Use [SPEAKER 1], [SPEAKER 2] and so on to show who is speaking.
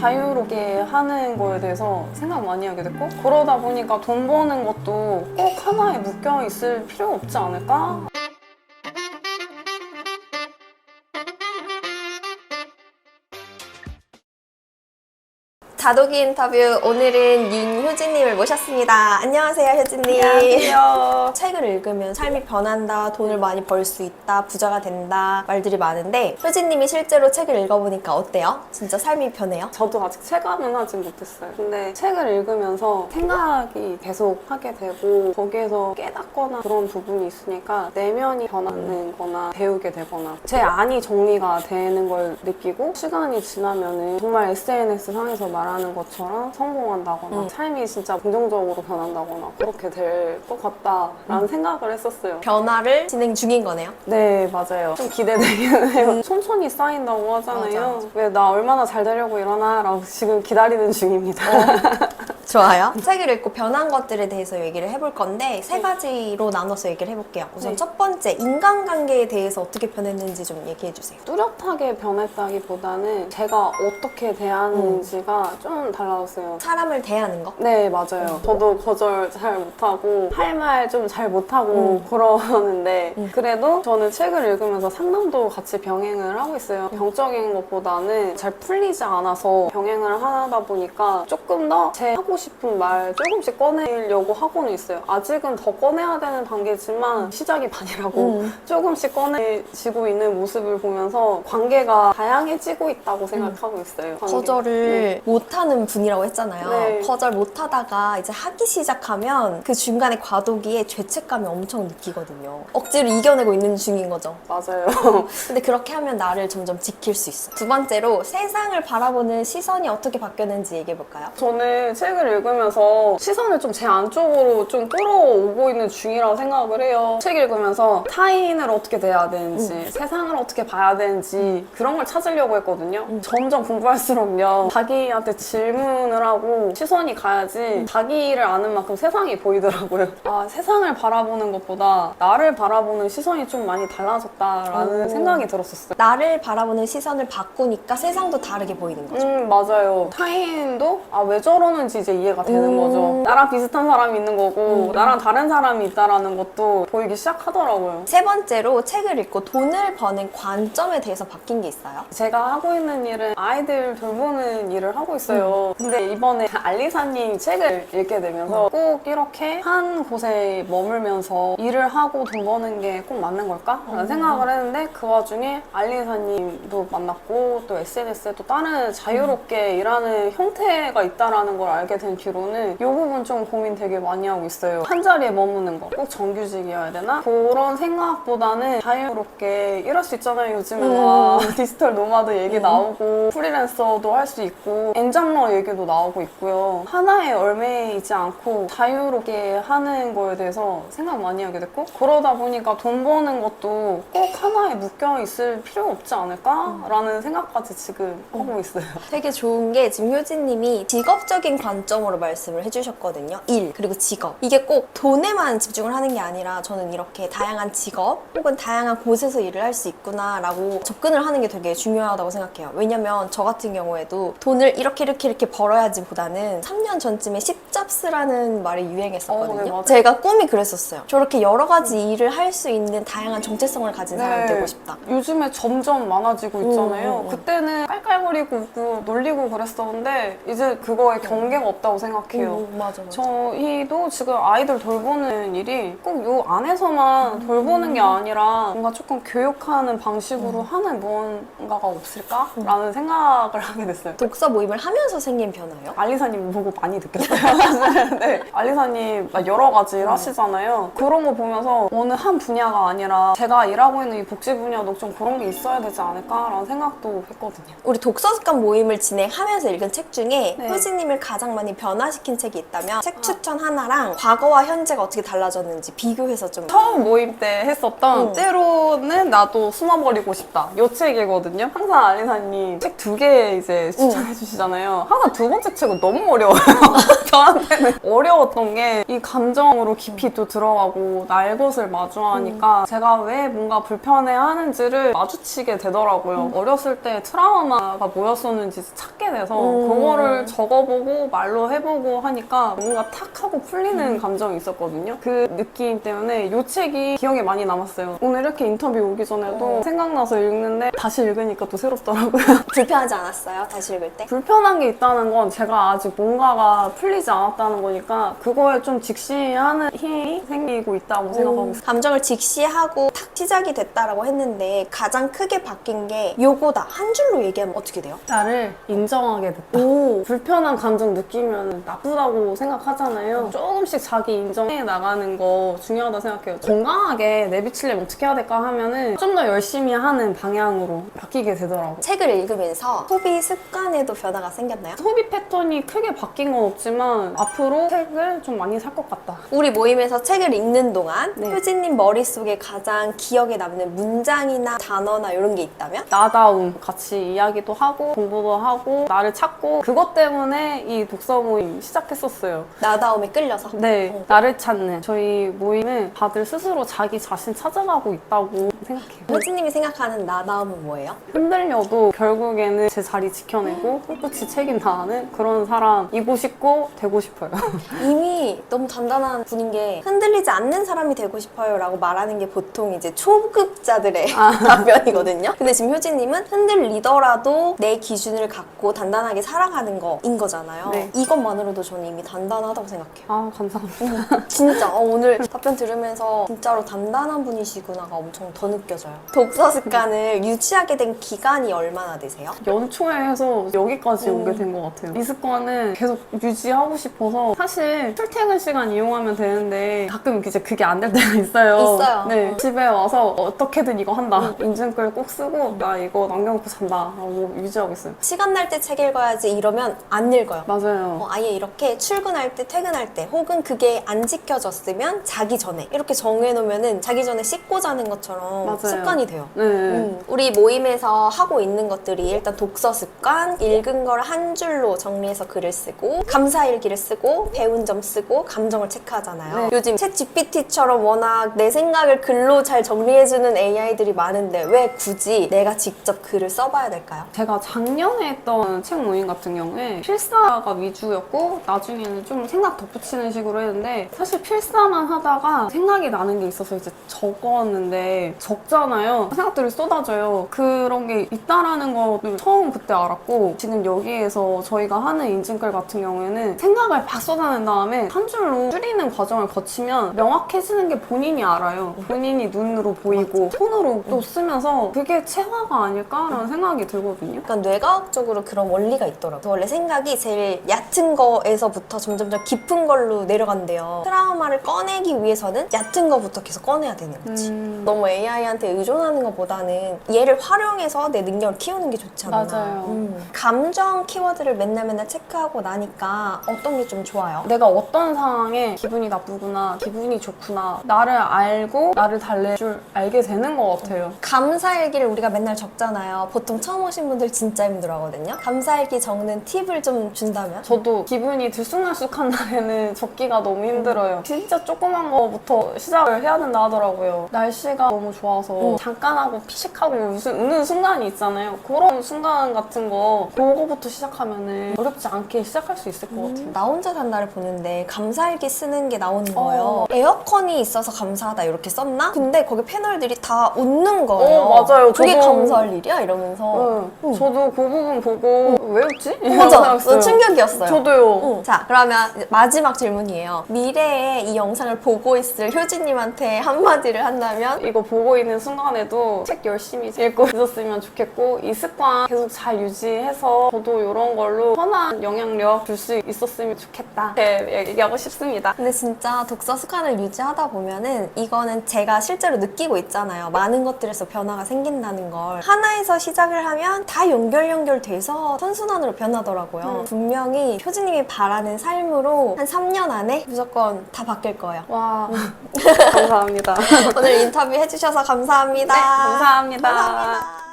[SPEAKER 1] 자유롭게 하는 거에 대해서 생각 많이 하게 됐고, 그러다 보니까 돈 버는 것도 꼭 하나에 묶여 있을 필요 없지 않을까?
[SPEAKER 2] 다독이 인터뷰, 오늘은 윤효진님을 모셨습니다. 안녕하세요, 효진님.
[SPEAKER 1] 안녕하세요.
[SPEAKER 2] 책을 읽으면 삶이 변한다, 돈을 많이 벌 수 있다, 부자가 된다 말들이 많은데 효진님이 실제로 책을 읽어보니까 어때요? 진짜 삶이 변해요?
[SPEAKER 1] 저도 아직 체감은 하진 못했어요. 근데 책을 읽으면서 생각이 계속 하게 되고 거기에서 깨닫거나 그런 부분이 있으니까 내면이 변하는 거나 배우게 되거나 제 안이 정리가 되는 걸 느끼고, 시간이 지나면은 정말 SNS 상에서 말하는 것처럼 성공한다거나 삶이 진짜 긍정적으로 변한다거나 그렇게 될 것 같다라는 생각을 했었어요.
[SPEAKER 2] 변화를 진행 중인 거네요.
[SPEAKER 1] 네, 맞아요. 좀 기대되긴 해요. 촘촘히 쌓인다고 하잖아요.
[SPEAKER 2] 맞아.
[SPEAKER 1] 왜 나 얼마나 잘 되려고 이러나? 라고 지금 기다리는 중입니다.
[SPEAKER 2] 좋아요. 책을 읽고 변한 것들에 대해서 얘기를 해볼 건데 세 가지로 나눠서 얘기를 해볼게요. 우선
[SPEAKER 1] 네.
[SPEAKER 2] 첫 번째, 인간관계에 대해서 어떻게 변했는지 좀 얘기해주세요.
[SPEAKER 1] 뚜렷하게 변했다기보다는 제가 어떻게 대하는지가 좀 달라졌어요.
[SPEAKER 2] 사람을 대하는 거?
[SPEAKER 1] 네, 맞아요. 저도 거절 잘 못하고 할 말 좀 잘 못하고 그러는데 그래도 저는 책을 읽으면서 상담도 같이 병행을 하고 있어요. 병적인 것보다는 잘 풀리지 않아서 병행을 하다 보니까 조금 더 제 하고 싶은 말 조금씩 꺼내려고 하고는 있어요. 아직은 더 꺼내야 되는 단계지만 시작이 반이라고 조금씩 꺼내지고 있는 모습을 보면서 관계가 다양해지고 있다고 생각하고 있어요. 관계.
[SPEAKER 2] 거절을 못하는 분이라고 했잖아요.
[SPEAKER 1] 네.
[SPEAKER 2] 거절 못하다가 이제 하기 시작하면 그 중간에 과도기에 죄책감이 엄청 느끼거든요. 억지로 이겨내고 있는 중인 거죠.
[SPEAKER 1] 맞아요.
[SPEAKER 2] 근데 그렇게 하면 나를 점점 지킬 수 있어요. 두 번째로, 세상을 바라보는 시선이 어떻게 바뀌었는지 얘기해볼까요?
[SPEAKER 1] 저는 책을 읽으면서 시선을 좀 제 안쪽으로 좀 끌어오고 있는 중이라고 생각을 해요. 책 읽으면서 타인을 어떻게 대해야 되는지, 세상을 어떻게 봐야 되는지 그런 걸 찾으려고 했거든요. 점점 공부할수록요, 자기한테 질문을 하고 시선이 가야지 자기를 아는 만큼 세상이 보이더라고요. 아, 세상을 바라보는 것보다 나를 바라보는 시선이 좀 많이 달라졌다라는 생각이 들었었어요.
[SPEAKER 2] 나를 바라보는 시선을 바꾸니까 세상도 다르게 보이는 거죠.
[SPEAKER 1] 맞아요. 타인도 왜 저러는지 이제 이해가 되는 거죠. 나랑 비슷한 사람이 있는 거고 나랑 다른 사람이 있다라는 것도 보이기 시작하더라고요.
[SPEAKER 2] 세 번째로, 책을 읽고 돈을 버는 관점에 대해서 바뀐 게 있어요.
[SPEAKER 1] 제가 하고 있는 일은 아이들 돌보는 일을 하고 있어요. 근데 이번에 알리사님 책을 읽게 되면서 꼭 이렇게 한 곳에 머물면서 일을 하고 돈 버는 게 꼭 맞는 걸까? 라는 생각을 했는데, 그 와중에 알리사님도 만났고 또 SNS에 또 다른 자유롭게 일하는 형태가 있다라는 걸 알게 된 뒤로는 이 부분 좀 고민 되게 많이 하고 있어요. 한 자리에 머무는 거 꼭 정규직이어야 되나? 그런 생각보다는 자유롭게 일할 수 있잖아요. 요즘에 막 디지털 노마드 얘기 나오고 프리랜서도 할 수 있고 엔잡러 얘기도 나오고 있고요. 하나에 얽매이지 않고 자유롭게 하는 거에 대해서 생각 많이 하게 됐고, 그러다 보니까 돈 버는 것도 꼭 하나에 묶여 있을 필요 없지 않을까? 라는 생각까지 지금 하고 있어요.
[SPEAKER 2] 되게 좋은 게, 지금 효진님이 직업적인 관점으로 말씀을 해주셨거든요. 일, 그리고 직업. 이게 꼭 돈에만 집중을 하는 게 아니라 저는 이렇게 다양한 직업 혹은 다양한 곳에서 일을 할 수 있구나 라고 접근을 하는 게 되게 중요하다고 생각해요. 왜냐면 저 같은 경우에도 돈을 이렇게 벌어야지 보다는 3년 전쯤에 10잡스라는 말이 유행했었거든요.
[SPEAKER 1] 네, 맞아요.
[SPEAKER 2] 제가 꿈이 그랬었어요. 저렇게 여러 가지 일을 할 수 있는 다양한 정체성을 가진 사람이 되고 싶다.
[SPEAKER 1] 요즘에 점점 많아지고 있잖아요. 그때는 깔깔거리고 웃고 놀리고 그랬었는데 이제 그거에 경계가 없다고 생각해요.
[SPEAKER 2] 맞아.
[SPEAKER 1] 저희도 지금 아이들 돌보는 일이 꼭 요 안에서만 돌보는 게 아니라 뭔가 조금 교육하는 방식으로 하는 무언가가 없을까라는 생각을 하게 됐어요.
[SPEAKER 2] 독서 모임을 하면서 생긴 변화요?
[SPEAKER 1] 알리사님 보고 많이 느꼈어요. 네. 알리사님 여러 가지 일 하시잖아요. 그런 거 보면서 어느 한 분야가 아니라 제가 일하고 있는 이 복지 분야도 좀 그런 게 있어야 되지 않을까라는 생각도 했거든요.
[SPEAKER 2] 우리 독서 습관 모임을 진행하면서 읽은 책 중에
[SPEAKER 1] 네.
[SPEAKER 2] 효진님을 가장 많이 변화시킨 책이 있다면 책 추천 하나랑 과거와 현재가 어떻게 달라졌는지 비교해서 좀.
[SPEAKER 1] 처음 모임 때 했었던 때로는 나도 숨어버리고 싶다 이 책이거든요. 항상 알리사님 책 2개 이제 추천해 주시잖아요. 항상 두 번째 책은 너무 어려워요. 저한테는 어려웠던 게 이 감정으로 깊이 또 들어가고 날 것을 마주하니까 제가 왜 뭔가 불편해하는지를 마주치게 되더라고요. 어렸을 때 트라우마가 뭐였었는지 찾게 돼서 그거를 적어보고 말로 해보고 하니까 뭔가 탁 하고 풀리는 감정이 있었거든요. 그 느낌 때문에 이 책이 기억에 많이 남았어요. 오늘 이렇게 인터뷰 오기 전에도 생각나서 읽는데 다시 읽으니까 또 새롭더라고요.
[SPEAKER 2] 불편하지 않았어요? 다시 읽을 때?
[SPEAKER 1] 불편한 게 있다는 건 제가 아직 뭔가가 풀리지 않았다는 거니까 그거에 좀 직시하는 힘이 생기고 있다고 생각하고 있어요.
[SPEAKER 2] 감정을 직시하고 탁 시작이 됐다라고 했는데 가장 크게 바뀐 게 요거다. 한 줄로 얘기하면 어떻게 돼요?
[SPEAKER 1] 나를 인정하게 됐다. 불편한 감정 느끼면 나쁘다고 생각하잖아요. 조금씩 자기 인정해 나가는 거 중요하다고 생각해요. 건강하게 내비치려면 어떻게 해야 될까 하면은 좀 더 열심히 하는 방향으로 바뀌게 되더라고요.
[SPEAKER 2] 책을 읽으면서 소비 습관에도 변화가 생겼나요?
[SPEAKER 1] 소비 패턴이 크게 바뀐 건 없지만 앞으로 책을 좀 많이 살 것 같다.
[SPEAKER 2] 우리 모임에서 책을 읽는 동안
[SPEAKER 1] 네.
[SPEAKER 2] 효진님 머릿속에 가장 기억에 남는 문장이나 단어나 이런 게 있다면?
[SPEAKER 1] 나다움 같이 이야기도 하고 공부도 하고 나를 찾고 그것 때문에 이 독서 모임 시작했었어요.
[SPEAKER 2] 나다움에 끌려서?
[SPEAKER 1] 네, 나를 찾는 저희 모임은 다들 스스로 자기 자신 찾아가고 있다고 생각해요.
[SPEAKER 2] 효진님이 생각하는 나다움은 뭐예요?
[SPEAKER 1] 흔들려도 결국에는 제 자리 지켜내고 꿋꿋이 책임다하는 그런 사람이고 싶고 되고 싶어요.
[SPEAKER 2] 이미 너무 단단한 분인 게 흔들리지 않는 사람이 되고 싶어요 라고 말하는 게 보통 이제 초급자들의 답변이거든요. 근데 지금 효진님은 흔들리더라도 내 기준을 갖고 단단하게 살아가는 거인 거잖아요.
[SPEAKER 1] 네.
[SPEAKER 2] 이것만으로도 저는 이미 단단하다고 생각해요.
[SPEAKER 1] 아, 감사합니다.
[SPEAKER 2] 진짜 오늘 답변 들으면서 진짜로 단단한 분이시구나가 엄청 더 느껴져요. 독서 습관을 유지하게 된 기간이 얼마나 되세요?
[SPEAKER 1] 연초에 해서 여기까지 오게 된 것 같아요. 이 습관은 계속 유지하고 싶어서 사실 출퇴근 시간 이용하면 되는데 가끔 이제 그게 안 될 때가 있어요.
[SPEAKER 2] 있어요.
[SPEAKER 1] 네. 집에 와서 어떻게든 이거 한다. 인증글 꼭 쓰고 나 이거 남겨놓고 잔다. 라고 유지하고 있어요.
[SPEAKER 2] 시간 날 때 책 읽어야지 이러면 안 읽어요.
[SPEAKER 1] 맞아요.
[SPEAKER 2] 아예 이렇게 출근할 때, 퇴근할 때, 혹은 그게 안 지켜졌으면 자기 전에 이렇게 정해놓으면은 자기 전에 씻고 자는 것처럼
[SPEAKER 1] 맞아요.
[SPEAKER 2] 습관이 돼요.
[SPEAKER 1] 네.
[SPEAKER 2] 우리 모임에서 하고 있는 것들이 일단 독서 습관, 읽은 걸 한 줄로 정리해서 글을 쓰고, 감사일기를 쓰고, 배운 점 쓰고, 감정을 체크하잖아요.
[SPEAKER 1] 네.
[SPEAKER 2] 요즘 챗 GPT처럼 워낙 내 생각을 글로 잘 정리해주는 AI들이 많은데 왜 굳이 내가 직접 글을 써봐야 될까요?
[SPEAKER 1] 제가 작년에 했던 책 모임 같은 경우에 필사가 위주였고 나중에는 좀 생각 덧붙이는 식으로 했는데 사실 필사만 하다가 생각이 나는 게 있어서 이제 적었는데 적잖아요. 생각들이 쏟아져요. 그런 게 있다라는 걸 처음 그때 알았고 지금 여기에서 저희가 하는 인증글 같은 경우에는 생각을 막 쏟아낸 다음에 한 줄로 줄이는 과정을 거치면 명확해지는 게 본인이 알아요. 본인이 눈으로 보이고 손으로 또 쓰면서 그게 체화가 아닐까라는 생각이 들거든요.
[SPEAKER 2] 약간 뇌과학적으로 그런 원리가 있더라고요. 원래 생각이 제일 얕은 거에서부터 점점점 깊은 걸로 내려간대요. 트라우마를 꺼내기 위해서는 얕은 거부터 계속 꺼내야 되는 거지. 너무 AI한테 의존하는 것보다는 얘를 활용해서 내 능력을 키우는 게 좋잖아.
[SPEAKER 1] 맞아요.
[SPEAKER 2] 감정 키워드를 맨날 체크하고 나니까 어떤 게 좀 좋아요?
[SPEAKER 1] 내가 어떤 상황에 기분이 나쁘구나, 기분이 좋구나, 나를 알고 나를 달랠 줄 알게 되는 것 같아요.
[SPEAKER 2] 감사일기를 우리가 맨날 적잖아요. 보통 처음 오신 분들 진짜 힘들어하거든요. 감사일기 적는 팁을 좀 준다면?
[SPEAKER 1] 저도 기분이 들쑥날쑥한 날에는 적기가 너무 힘들어요. 진짜 조그만 거부터 시작을 해야 된다 하더라고요. 날씨가 너무 좋아서 잠깐 하고 피식하고 우는 순간이 있잖아요. 그런 순간 같은 거 그거부터 시작하면은 어렵지 않게 시작할 수 있을 것 같아요.
[SPEAKER 2] 나 혼자 산다를 보는데 감사일기 쓰는 게 나오는 거예요. 에어컨이 있어서 감사하다 이렇게 썼나? 근데 거기 패널들이 다 웃는 거예요.
[SPEAKER 1] 맞아요.
[SPEAKER 2] 그게
[SPEAKER 1] 저도-
[SPEAKER 2] 감사할 일이야? 이러면서.
[SPEAKER 1] 저도 그 부분 보고 왜 웃지?
[SPEAKER 2] 맞아.
[SPEAKER 1] 생각했어요.
[SPEAKER 2] 충격이었어요.
[SPEAKER 1] 저도요.
[SPEAKER 2] 자, 그러면 이제 마지막 질문이에요. 미래에 이 영상을 보고 있을 효진님한테 한마디를 한다면?
[SPEAKER 1] 이거 보고 있는 순간에도 책 열심히 읽고 있었으면 좋겠고 이 습관 계속 잘 유지해서 저도 이런 걸로 선한 영향력 줄 수 있었으면 좋겠다 이렇게 얘기하고 싶습니다.
[SPEAKER 2] 근데 진짜 독서 습관을 유지하다 보면은 이거는 제가 실제로 느끼고 있잖아요. 많은 것들에서 변화가 생긴다는 걸. 하나에서 시작을 하면 다 연결돼서 선순환으로 변하더라고요. 분명히 효진님이 바라는 삶으로 한 3년 안에 무조건 다 바뀔 거예요.
[SPEAKER 1] 와 감사합니다.
[SPEAKER 2] 오늘 인터뷰 해주셔서 감사합니다.
[SPEAKER 1] 네, 감사합니다.
[SPEAKER 2] 감사합니다.